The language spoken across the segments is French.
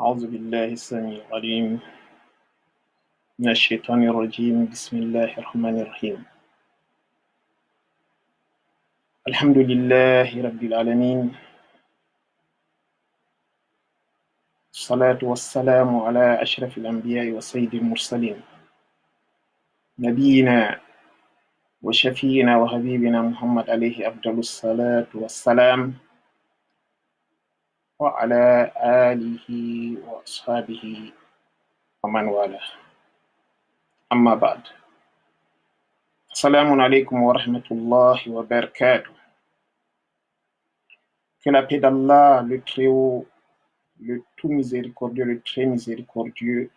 أعوذ بالله السميع العليم من الشيطان الرجيم بسم الله الرحمن الرحيم الحمد لله رب العالمين الصلاة والسلام على أشرف الأنبياء وسيد المرسلين نبينا وشفينا وحبيبنا محمد عليه أفضل الصلاة والسلام وعلى آله وأصحابه ومن والاه أما بعد السلام عليكم ورحمة الله وبركاته. Que la paix d'Allah, le Très-Haut, le tout miséricordieux, le très miséricordieux,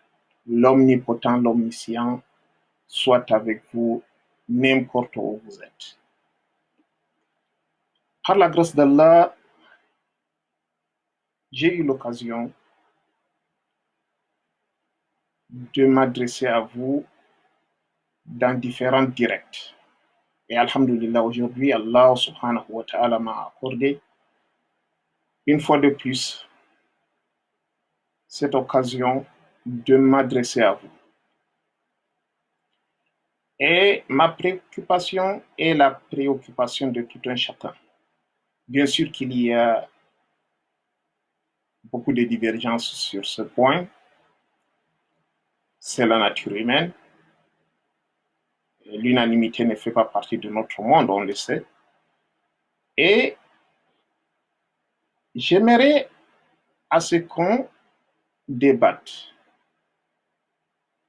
l'omnipotent, l'omniscient, soit avec vous n'importe où vous êtes. Par la grâce d'Allah, j'ai eu l'occasion de m'adresser à vous dans différents directs. Et alhamdulillah, aujourd'hui, Allah subhanahu wa ta'ala m'a accordé une fois de plus cette occasion de m'adresser à vous. Et ma préoccupation est la préoccupation de tout un chacun. Bien sûr qu'il y a beaucoup de divergences sur ce point. C'est la nature humaine. L'unanimité ne fait pas partie de notre monde, on le sait. Et j'aimerais à ce qu'on débatte,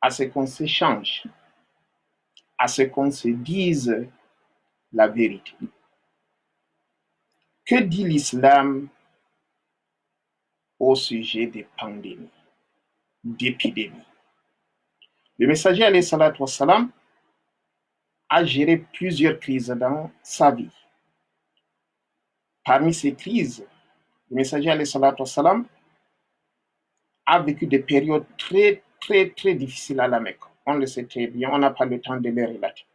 à ce qu'on s'échange, à ce qu'on se dise la vérité. Que dit l'islam au sujet des pandémies, d'épidémies? Le messager alayhi salatu wassalam a géré plusieurs crises dans sa vie. Parmi ces crises, le messager alayhi salatu wassalam a vécu des périodes très difficiles à la Mecque. On le sait très bien, on n'a pas le temps de les relater.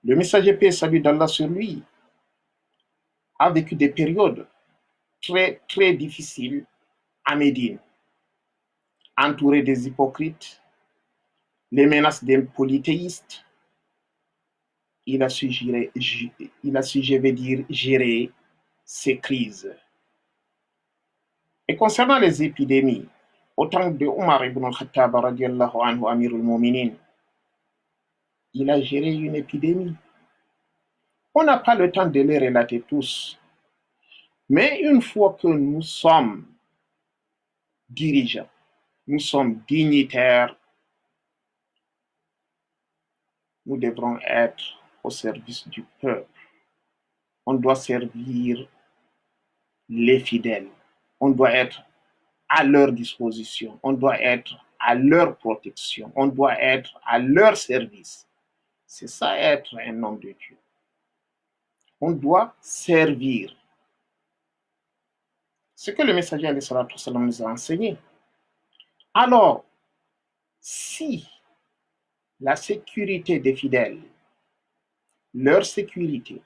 Le messager paix et salut d'Allah sur lui a vécu des périodes très difficiles à Médine, entouré des hypocrites, les menaces des polythéistes. Il a su gérer ces crises. Et concernant les épidémies, au temps de Omar ibn al-Khattab radiallahu anhu, Amir al-Mu'minin, il a géré une épidémie. On n'a pas le temps de les relater tous. Mais une fois que nous sommes dirigeants, nous sommes dignitaires, nous devrons être au service du peuple. On doit servir les fidèles. On doit être à leur disposition. On doit être à leur protection. On doit être à leur service. C'est ça être un homme de Dieu. On doit servir. Ce que le messager alayhi salatu wassalam nous a enseigné. Alors, si la sécurité des fidèles, leur sécurité,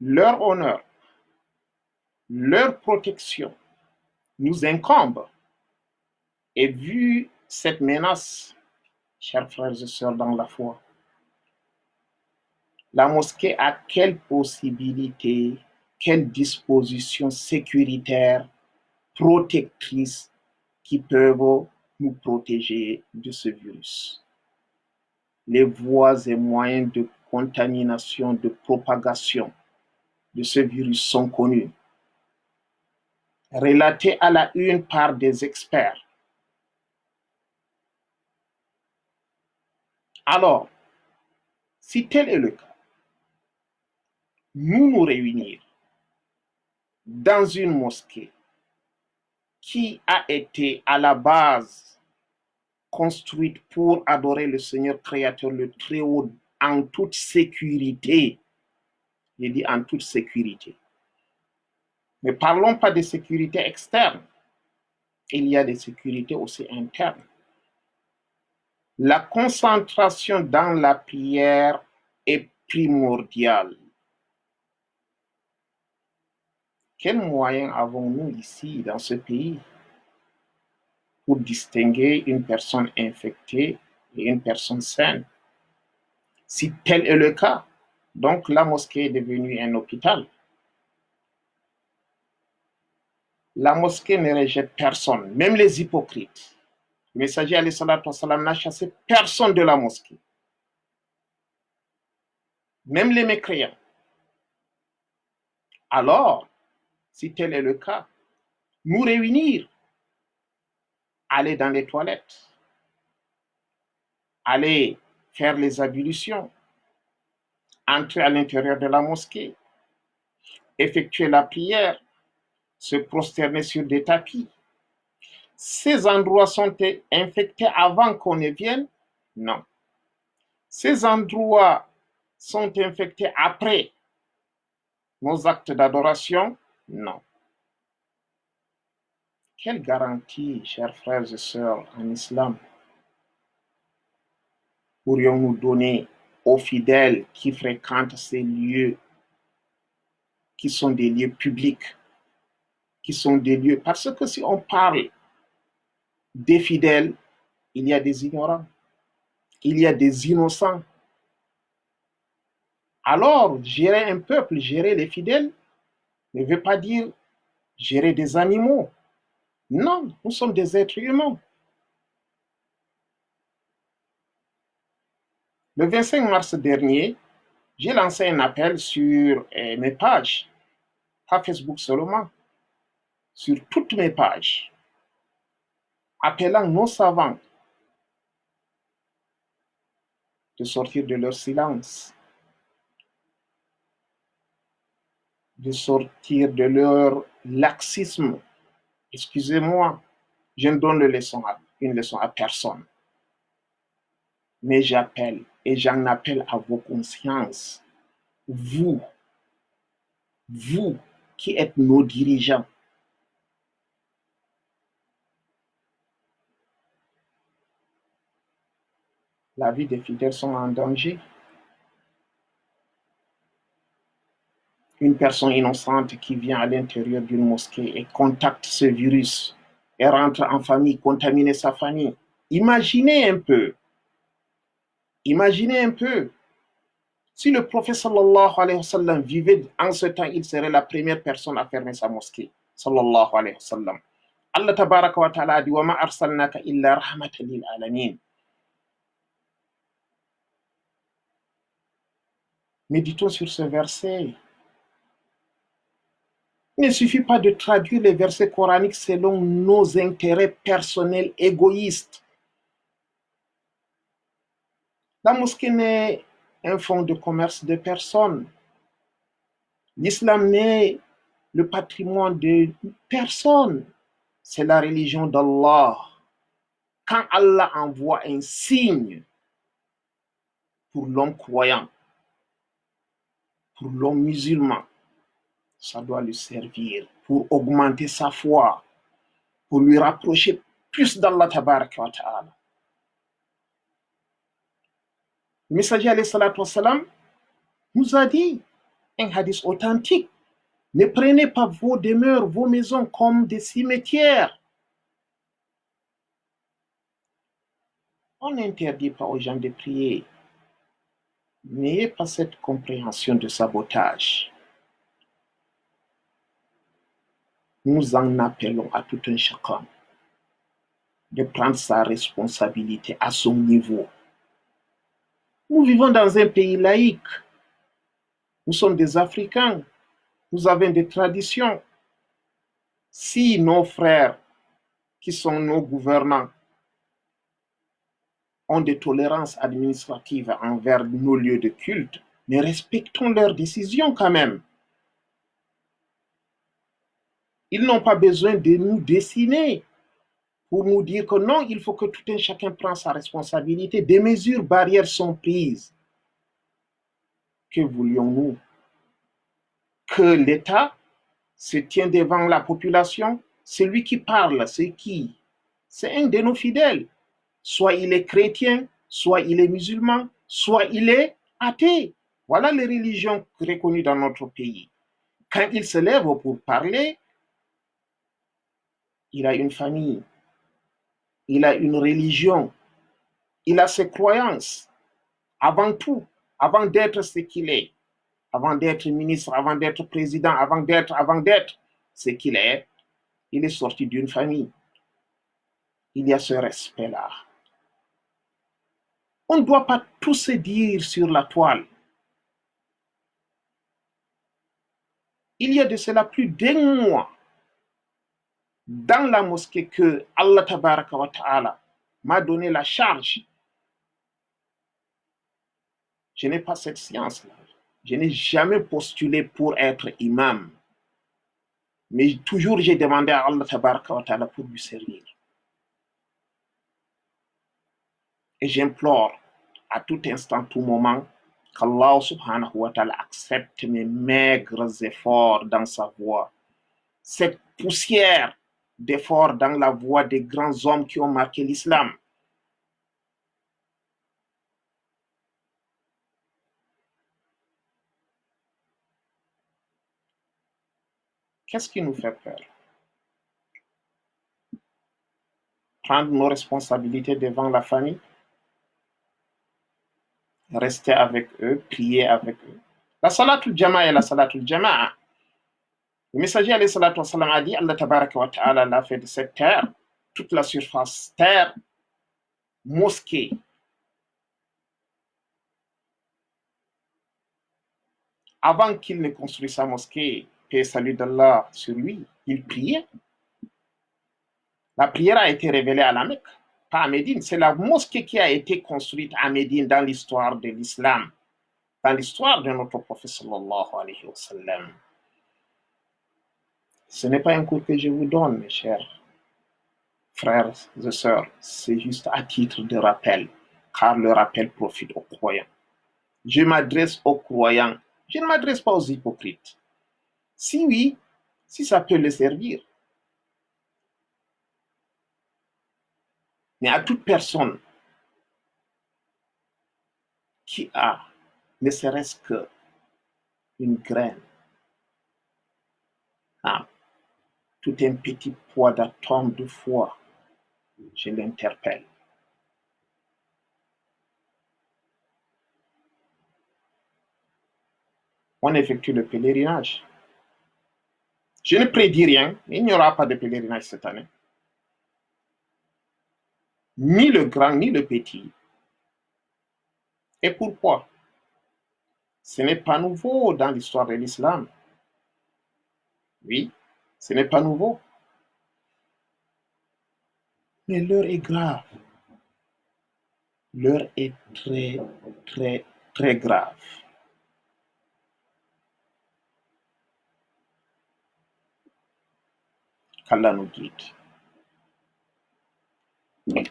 leur honneur, leur protection nous incombe, et vu cette menace, chers frères et sœurs dans la foi, la mosquée a quelle possibilité, quelle disposition sécuritaire, protectrice qui peuvent nous protéger de ce virus? Les voies et moyens de contamination, de propagation de ce virus sont connus, relatés à la une par des experts. Alors, si tel est le cas, nous réunir dans une mosquée qui a été à la base construite pour adorer le Seigneur créateur, le Très-Haut, en toute sécurité. Je dis en toute sécurité. Ne parlons pas de sécurité externe. Il y a des sécurités aussi internes. La concentration dans la prière est primordiale. Quels moyens avons-nous ici, dans ce pays, pour distinguer une personne infectée et une personne saine? Si tel est le cas, donc la mosquée est devenue un hôpital. La mosquée ne rejette personne, même les hypocrites. Le messager alayhi salatu wassalam n'a chassé personne de la mosquée, même les mécréants. Alors, si tel est le cas, nous réunir, aller dans les toilettes, aller faire les ablutions, entrer à l'intérieur de la mosquée, effectuer la prière, se prosterner sur des tapis. Ces endroits sont infectés avant qu'on ne vienne? Non. Ces endroits sont infectés après nos actes d'adoration? Non. Quelle garantie, chers frères et sœurs en islam, pourrions-nous donner aux fidèles qui fréquentent ces lieux, qui sont des lieux publics, qui sont des lieux... Parce que si on parle des fidèles, il y a des ignorants, il y a des innocents. Alors, gérer un peuple, gérer les fidèles, ne veut pas dire gérer des animaux. Non, nous sommes des êtres humains. Le 25 mars dernier, j'ai lancé un appel sur mes pages, pas Facebook seulement, sur toutes mes pages, appelant nos savants de sortir de leur silence, de sortir de leur laxisme. Excusez-moi, je ne donne une leçon à personne, mais j'appelle et j'en appelle à vos consciences. Vous qui êtes nos dirigeants, la vie des fidèles sont en danger. Une personne innocente qui vient à l'intérieur d'une mosquée et contacte ce virus et rentre en famille, contaminer sa famille. Imaginez un peu, si le prophète sallallahu alayhi wa sallam vivait en ce temps, il serait la première personne à fermer sa mosquée, sallallahu alayhi wa sallam. Allah tabaraka wa ta'ala dit wa ma arsalnaka illa rahmatan lil alamin. Méditons sur ce verset. Il ne suffit pas de traduire les versets coraniques selon nos intérêts personnels égoïstes. La mosquée n'est un fonds de commerce de personnes. L'islam n'est le patrimoine de personne. C'est la religion d'Allah. Quand Allah envoie un signe pour l'homme croyant, pour l'homme musulman, ça doit lui servir pour augmenter sa foi, pour lui rapprocher plus d'Allah tabaraka wa ta'ala. Le messager alayhi salatu wassalam nous a dit, un hadith authentique, ne prenez pas vos demeures, vos maisons comme des cimetières. On n'interdit pas aux gens de prier. N'ayez pas cette compréhension de sabotage. Nous en appelons à tout un chacun de prendre sa responsabilité à son niveau. Nous vivons dans un pays laïque. Nous sommes des Africains. Nous avons des traditions. Si nos frères, qui sont nos gouvernants, ont des tolérances administratives envers nos lieux de culte, mais respectons leurs décisions quand même. Ils n'ont pas besoin de nous dessiner pour nous dire que non, il faut que tout un chacun prenne sa responsabilité. Des mesures barrières sont prises. Que voulions-nous? Que l'État se tienne devant la population? Celui qui parle, c'est qui? C'est un de nos fidèles. Soit il est chrétien, soit il est musulman, soit il est athée. Voilà les religions reconnues dans notre pays. Quand il se lève pour parler, il a une famille, il a une religion, il a ses croyances. Avant tout, avant d'être ce qu'il est, avant d'être ministre, avant d'être président, avant d'être ce qu'il est, il est sorti d'une famille. Il y a ce respect-là. On ne doit pas tout se dire sur la toile. Il y a de cela plus d'un mois, dans la mosquée, que Allah tabaraka wa ta'ala m'a donné la charge. Je n'ai pas cette science-là. Je n'ai jamais postulé pour être imam. Mais toujours j'ai demandé à Allah tabaraka wa ta'ala pour lui servir. Et j'implore à tout instant, tout moment, qu'Allah subhanahu wa ta'ala accepte mes maigres efforts dans sa voie. Cette poussière d'efforts dans la voie des grands hommes qui ont marqué l'islam. Qu'est-ce qui nous fait peur? Prendre nos responsabilités devant la famille, rester avec eux, prier avec eux. La salatul jama'a et la salatul jama'a. Le messager alayhi salatu wassalam a dit, Allah tabaraka wa ta'ala l'a fait de cette terre, toute la surface terre, mosquée. Avant qu'il ne construise sa mosquée, paix et salut d'Allah sur lui, il priait. La prière a été révélée à la Mecque, pas à Médine. C'est la mosquée qui a été construite à Médine dans l'histoire de l'islam, dans l'histoire de notre prophète sallallahu alayhi wa sallam. Ce n'est pas un cours que je vous donne, mes chers frères et sœurs, c'est juste à titre de rappel, car le rappel profite aux croyants. Je m'adresse aux croyants, je ne m'adresse pas aux hypocrites. Si oui, si ça peut les servir. Mais à toute personne qui a, ne serait-ce qu'une graine, tout un petit poids d'atome de foi, je l'interpelle. On effectue le pèlerinage. Je ne prédis rien, il n'y aura pas de pèlerinage cette année. Ni le grand, ni le petit. Et pourquoi? Ce n'est pas nouveau dans l'histoire de l'islam. Oui, ce n'est pas nouveau. Mais l'heure est grave. L'heure est très, très, très grave. Qu'Allah nous guide. Oui.